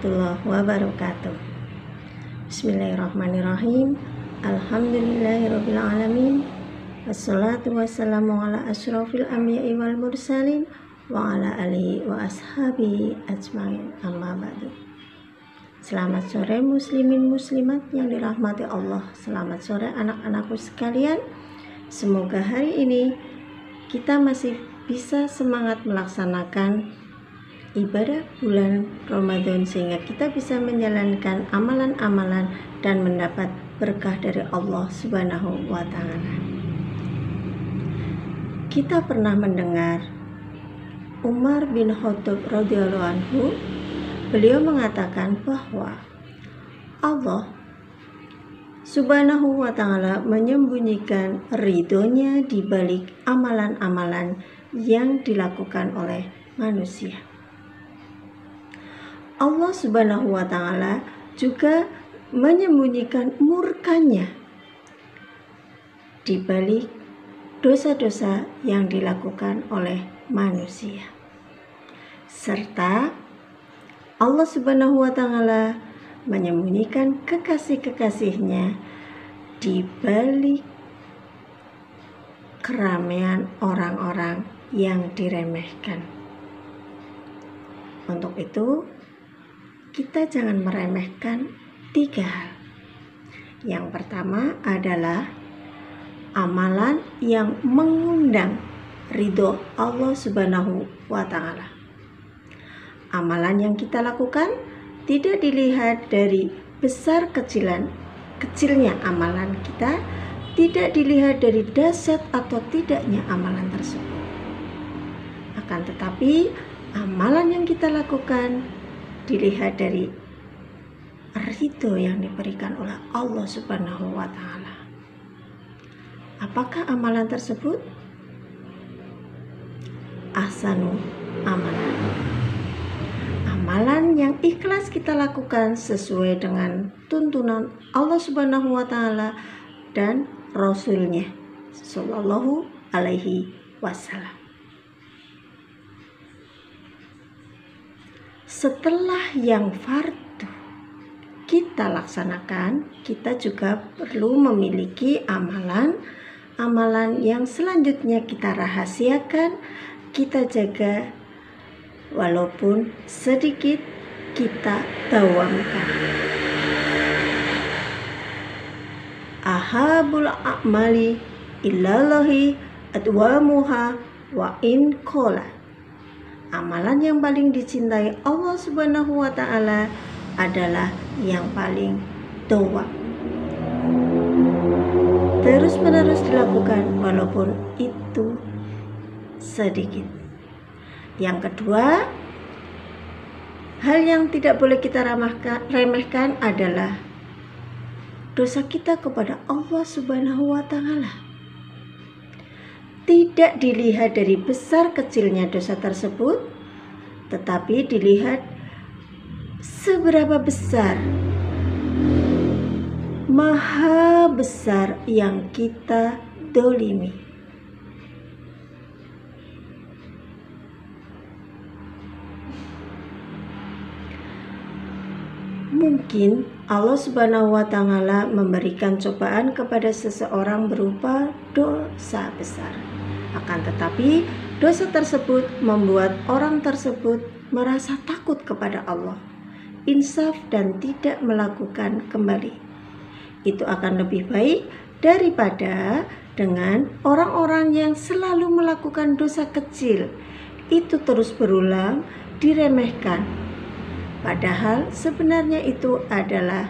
warahmatullahi wabarakatuh. Bismillahirrahmanirrahim. Alhamdulillahirabbil alamin. Wassalatu wassalamu ala asyrofil anbiya'i wal mursalin wa ala alihi wa ashabihi ajmain. Amma ba'du. Selamat sore muslimin muslimat yang dirahmati Allah. Selamat sore anak-anakku sekalian. Semoga hari ini kita masih bisa semangat melaksanakan ibadah bulan Ramadan sehingga kita bisa menjalankan amalan-amalan dan mendapat berkah dari Allah Subhanahu wa taala. Kita pernah mendengar Umar bin Khattab radhiyallahu anhu, beliau mengatakan bahwa Allah Subhanahu wa taala menyembunyikan ridhonya di balik amalan-amalan yang dilakukan oleh manusia. Allah Subhanahu wa taala juga menyembunyikan murkanya di balik dosa-dosa yang dilakukan oleh manusia. Serta Allah Subhanahu wa taala menyembunyikan kekasih-kekasihnya di balik keramaian orang-orang yang diremehkan. Untuk itu, kita jangan meremehkan 3 hal. Yang pertama adalah amalan yang mengundang ridho Allah Subhanahu wa taala. Amalan yang kita lakukan tidak dilihat dari besar kecilnya amalan kita, tidak dilihat dari dahsyat atau tidaknya amalan tersebut. Akan tetapi amalan yang kita lakukan dilihat dari ridho yang diberikan oleh Allah Subhanahu wa taala. Apakah amalan tersebut? Ahsanu amalan. Amalan yang ikhlas kita lakukan sesuai dengan tuntunan Allah Subhanahu wa taala dan Rasul-Nya sallallahu alaihi wasallam. Setelah yang fardu kita laksanakan, kita juga perlu memiliki amalan yang selanjutnya kita rahasiakan, kita jaga, walaupun sedikit kita dawamkan. Ahabul a'mali illallahi adwamuha wa in qola. Amalan yang paling dicintai Allah Subhanahu wa taala adalah yang paling dawam. Terus-menerus dilakukan walaupun itu sedikit. Yang kedua, hal yang tidak boleh kita remehkan adalah dosa kita kepada Allah Subhanahu wa taala. Tidak dilihat dari besar kecilnya dosa tersebut, tetapi dilihat seberapa besar, maha besar yang kita dolimi. Mungkin Allah Subhanahu wa taala memberikan cobaan kepada seseorang berupa dosa besar. Akan tetapi dosa tersebut membuat orang tersebut merasa takut kepada Allah, insaf dan tidak melakukan kembali. Itu akan lebih baik daripada dengan orang-orang yang selalu melakukan dosa kecil, itu terus berulang, diremehkan. Padahal sebenarnya itu adalah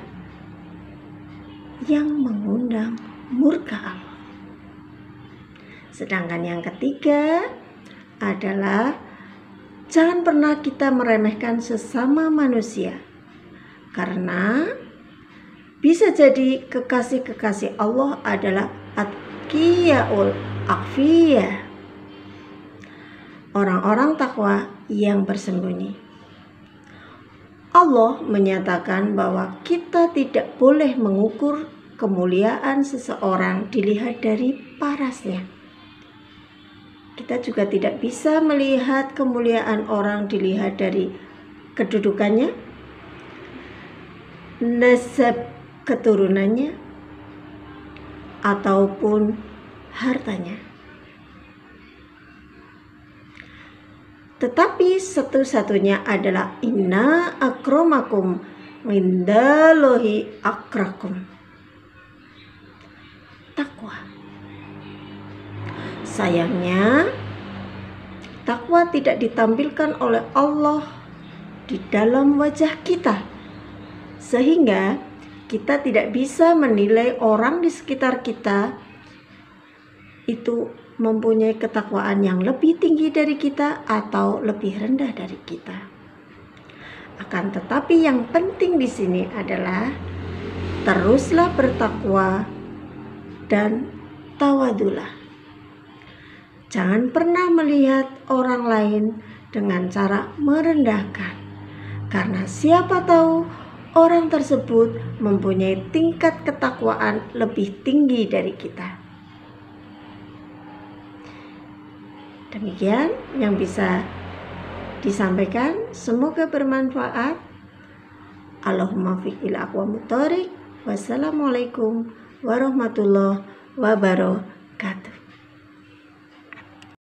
yang mengundang murka Allah. Sedangkan yang ketiga adalah jangan pernah kita meremehkan sesama manusia, karena bisa jadi kekasih-kekasih Allah adalah atqiyaul akhfiyah, orang-orang takwa yang bersembunyi. Allah menyatakan bahwa kita tidak boleh mengukur kemuliaan seseorang dilihat dari parasnya. Kita juga tidak bisa melihat kemuliaan orang dilihat dari kedudukannya, nasab keturunannya ataupun hartanya. Tetapi satu-satunya adalah inna akramakum indallahi akrakum. Takwa. Sayangnya, takwa tidak ditampilkan oleh Allah di dalam wajah kita, sehingga kita tidak bisa menilai orang di sekitar kita itu mempunyai ketakwaan yang lebih tinggi dari kita atau lebih rendah dari kita. Akan tetapi yang penting di sini adalah teruslah bertakwa dan tawadulah. Jangan pernah melihat orang lain dengan cara merendahkan, karena siapa tahu orang tersebut mempunyai tingkat ketakwaan lebih tinggi dari kita. Demikian yang bisa disampaikan, semoga bermanfaat. Allahumma fiqhil aqwamut thoriq. Wassalamualaikum warahmatullahi wabarakatuh.